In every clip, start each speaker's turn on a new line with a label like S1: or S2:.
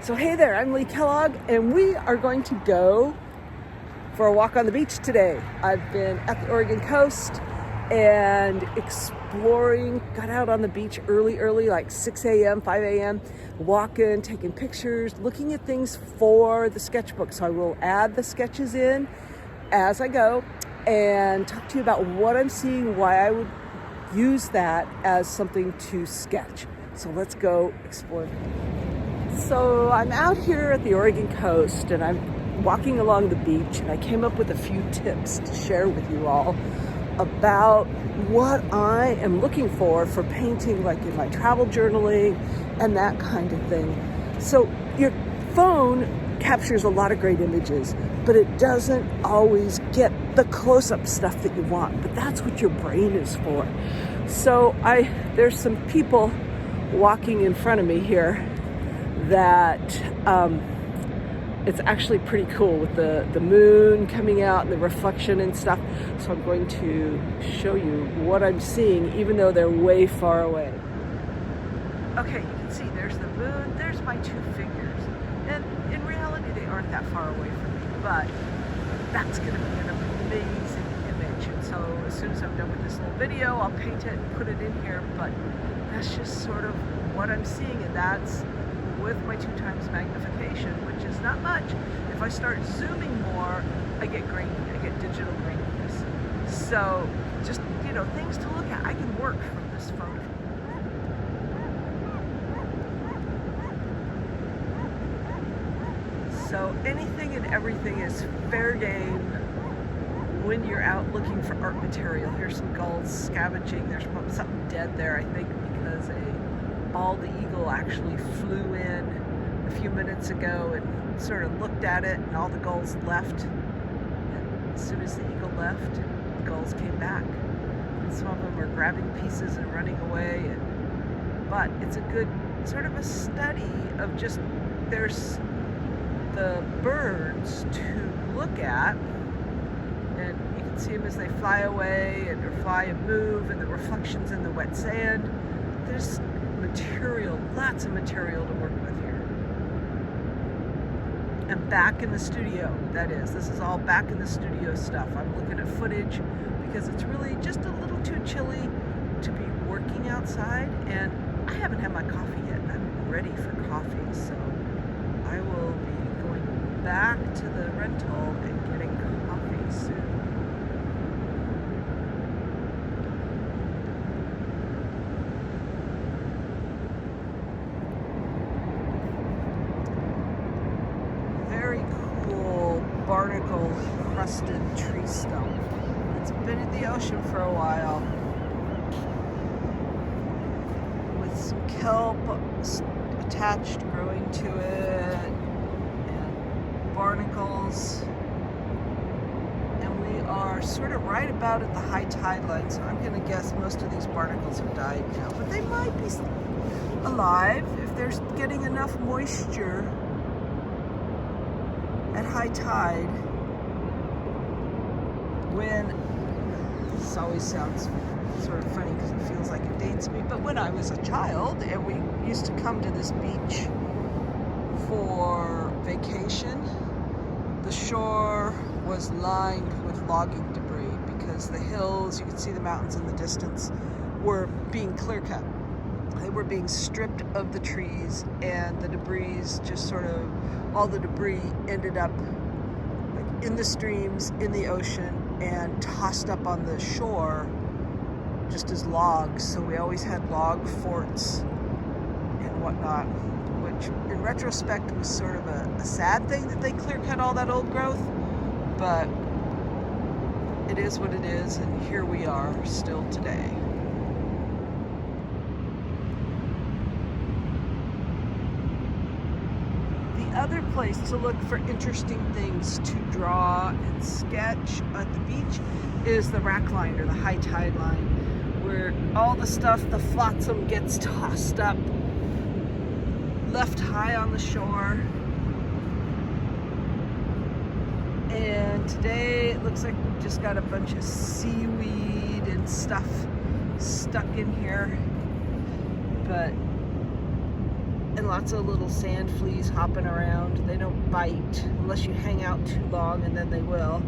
S1: So hey there, I'm Lee Kellogg, and we are going to go for a walk on the beach today. I've been at the Oregon coast and exploring, got out on the beach early, like 6 a.m., 5 a.m., walking, taking pictures, looking at things for the sketchbook. So I will add the sketches in as I go and talk to you about what I'm seeing, why I would use that as something to sketch. So let's go explore. So I'm out here at the Oregon coast and I'm walking along the beach, and I came up with a few tips to share with you all about what I am looking for painting, like in my travel journaling and that kind of thing. So your phone captures a lot of great images, but it doesn't always get the close-up stuff that you want, but that's what your brain is for. So there's some people walking in front of me here that it's actually pretty cool with the moon coming out and the reflection and stuff. So I'm going to show you what I'm seeing, even though they're way far away. Okay, you can see there's the moon, there's my two fingers. And in reality, they aren't that far away from me, but that's gonna be an amazing image. And so as soon as I'm done with this little video, I'll paint it and put it in here, but that's just sort of what I'm seeing, and that's with my 2x magnification, which is not much. If I start zooming more, I get grainy, I get digital graininess. So just, things to look at. I can work from this phone. So anything and everything is fair game when you're out looking for art material. Here's some gulls scavenging. There's something dead there, I think, because a bald eagle actually flew in a few minutes ago and sort of looked at it, and all the gulls left. And as soon as the eagle left, the gulls came back. And some of them are grabbing pieces and running away. But it's a good sort of a study of just, there's the birds to look at, and you can see them as they fly away and or fly and move, and the reflections in the wet sand. There's material, lots of material to work with here. And back in the studio, that is. This is all back in the studio stuff. I'm looking at footage because it's really just a little too chilly to be working outside, and I haven't had my coffee yet. I'm ready for coffee, so I will be going back to the rental and getting coffee soon. Barnacle crusted tree stump. It's been in the ocean for a while with some kelp attached, growing to it, and barnacles. And we are sort of right about at the high tide line, so I'm going to guess most of these barnacles have died now, but they might be alive if they're getting enough moisture at high tide. When, this always sounds sort of funny because it feels like it dates me, but when I was a child and we used to come to this beach for vacation, the shore was lined with logging debris because the hills, you could see the mountains in the distance, were being clear cut. They were being stripped of the trees, and the debris just sort of, all the debris ended up like in the streams, in the ocean, and tossed up on the shore just as logs. So we always had log forts and whatnot, which in retrospect was sort of a sad thing that they clear cut all that old growth, but it is what it is, and here we are still today. Other place to look for interesting things to draw and sketch at the beach is the rack line, or the high tide line, where all the stuff, the flotsam, gets tossed up, left high on the shore. And today it looks like we've just got a bunch of seaweed and stuff stuck in here, but and lots of little sand fleas hopping around. They don't bite unless you hang out too long, and then they will.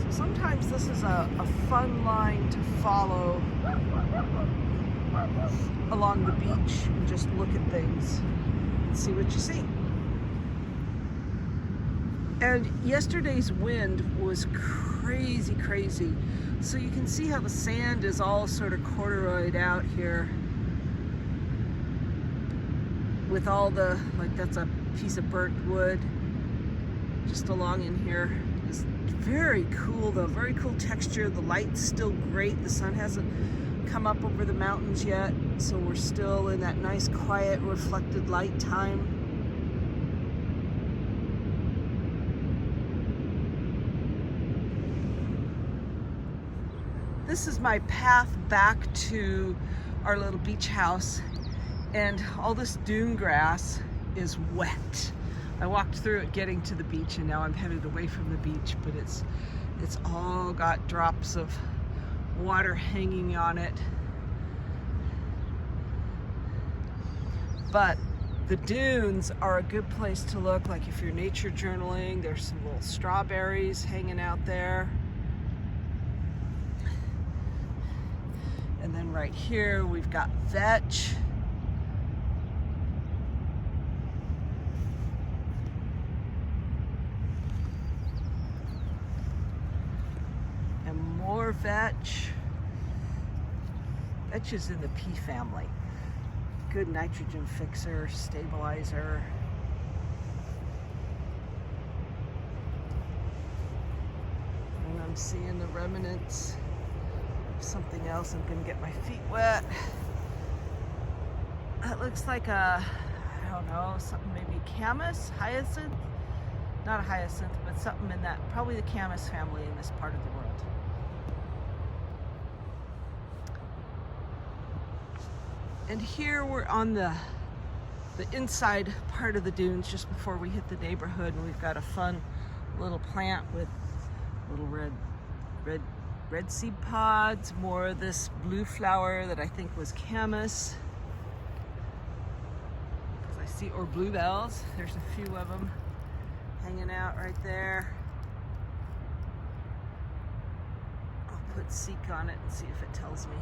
S1: So sometimes this is a fun line to follow along the beach and just look at things and see what you see. And yesterday's wind was crazy, crazy. So you can see how the sand is all sort of corduroyed out here with all the, like that's a piece of burnt wood just along in here. It's very cool though, very cool texture. The light's still great. The sun hasn't come up over the mountains yet, so we're still in that nice quiet reflected light time. This is my path back to our little beach house, and all this dune grass is wet. I walked through it getting to the beach, and now I'm headed away from the beach, but it's all got drops of water hanging on it. But the dunes are a good place to look, like if you're nature journaling. There's some little strawberries hanging out there. And then right here we've got vetch. And more vetch. Vetch is in the pea family. Good nitrogen fixer, stabilizer. And I'm seeing the remnants something else. I'm gonna get my feet wet. That looks like a, I don't know, something maybe camas, hyacinth? Not a hyacinth, but something in that, probably the camas family in this part of the world. And here we're on the inside part of the dunes just before we hit the neighborhood, and we've got a fun little plant with little red seed pods, more of this blue flower that I think was camas. Because I see, or bluebells. There's a few of them hanging out right there. I'll put seek on it and see if it tells me.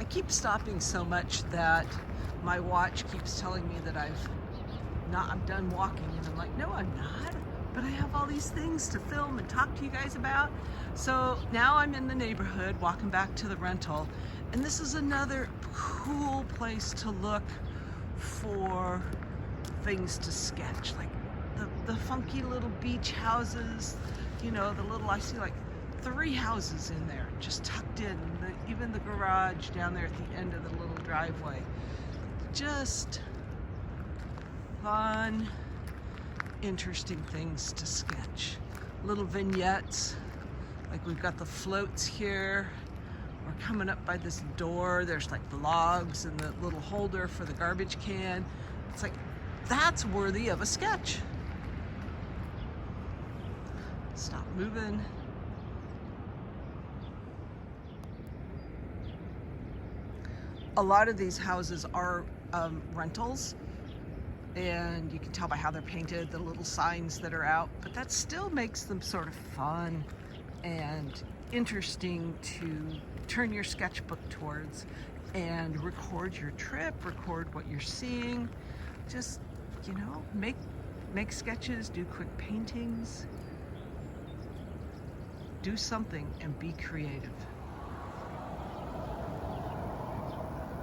S1: I keep stopping so much that my watch keeps telling me that I'm done walking, and I'm like, no, I'm not, but I have all these things to film and talk to you guys about. So now I'm in the neighborhood walking back to the rental, and this is another cool place to look for things to sketch, like the funky little beach houses, you know, the little, I see like 3 houses in there just tucked in, even the garage down there at the end of the little driveway. Just fun, interesting things to sketch. Little vignettes, like we've got the floats here. We're coming up by this door. There's like the logs and the little holder for the garbage can. It's like, that's worthy of a sketch. Stop moving. A lot of these houses are rentals, and you can tell by how they're painted, the little signs that are out, but that still makes them sort of fun and interesting to turn your sketchbook towards and record your trip, record what you're seeing. Just, you know, make sketches, do quick paintings, do something and be creative.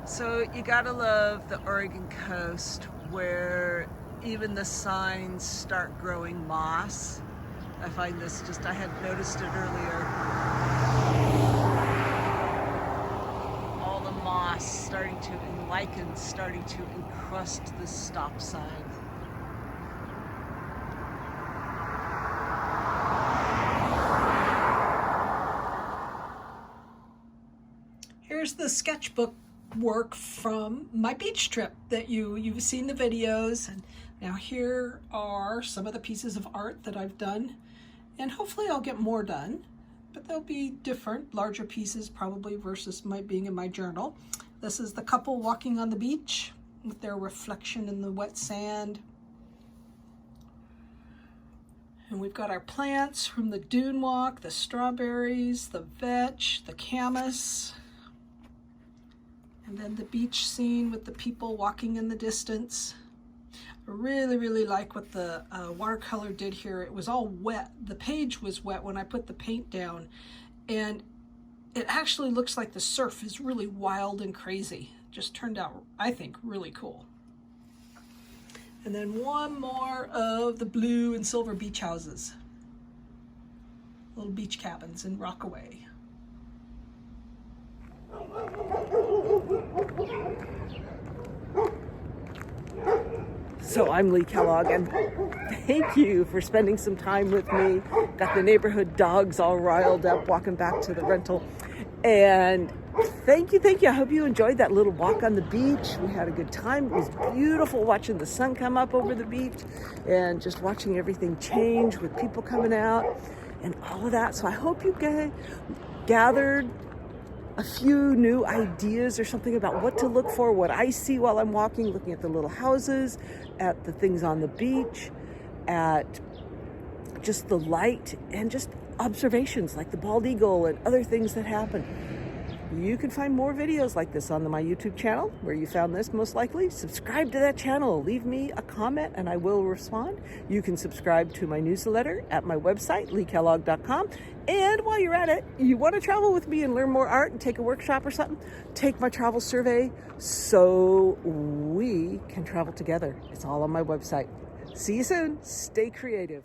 S1: So you gotta love the Oregon coast, where even the signs start growing moss. I find this just, I had noticed it earlier. All the moss starting to, and lichens starting to encrust the stop sign. Here's the sketchbook
S2: work from my beach trip that you've seen the videos. And now here are some of the pieces of art that I've done, and hopefully I'll get more done, but they'll be different, larger pieces probably versus my being in my journal. This is the couple walking on the beach with their reflection in the wet sand. And we've got our plants from the dune walk, the strawberries, the vetch, the camas, and then the beach scene with the people walking in the distance. I really, really like what the watercolor did here. It was all wet. The page was wet when I put the paint down, and it actually looks like the surf is really wild and crazy. Just turned out, I think, really cool. And then one more of the blue and silver beach houses. Little beach cabins in Rockaway.
S1: So I'm Lee Kellogg, and thank you for spending some time with me. Got the neighborhood dogs all riled up, walking back to the rental. And thank you. I hope you enjoyed that little walk on the beach. We had a good time. It was beautiful watching the sun come up over the beach and just watching everything change with people coming out and all of that. So I hope you gathered a few new ideas or something about what to look for, what I see while I'm walking, looking at the little houses, at the things on the beach, at just the light, and just observations like the bald eagle and other things that happen. You can find more videos like this on my YouTube channel, where you found this most likely. Subscribe to that channel. Leave me a comment and I will respond. You can subscribe to my newsletter at my website, leekellogg.com. And while you're at it, you want to travel with me and learn more art and take a workshop or something, take my travel survey so we can travel together. It's all on my website. See you soon. Stay creative.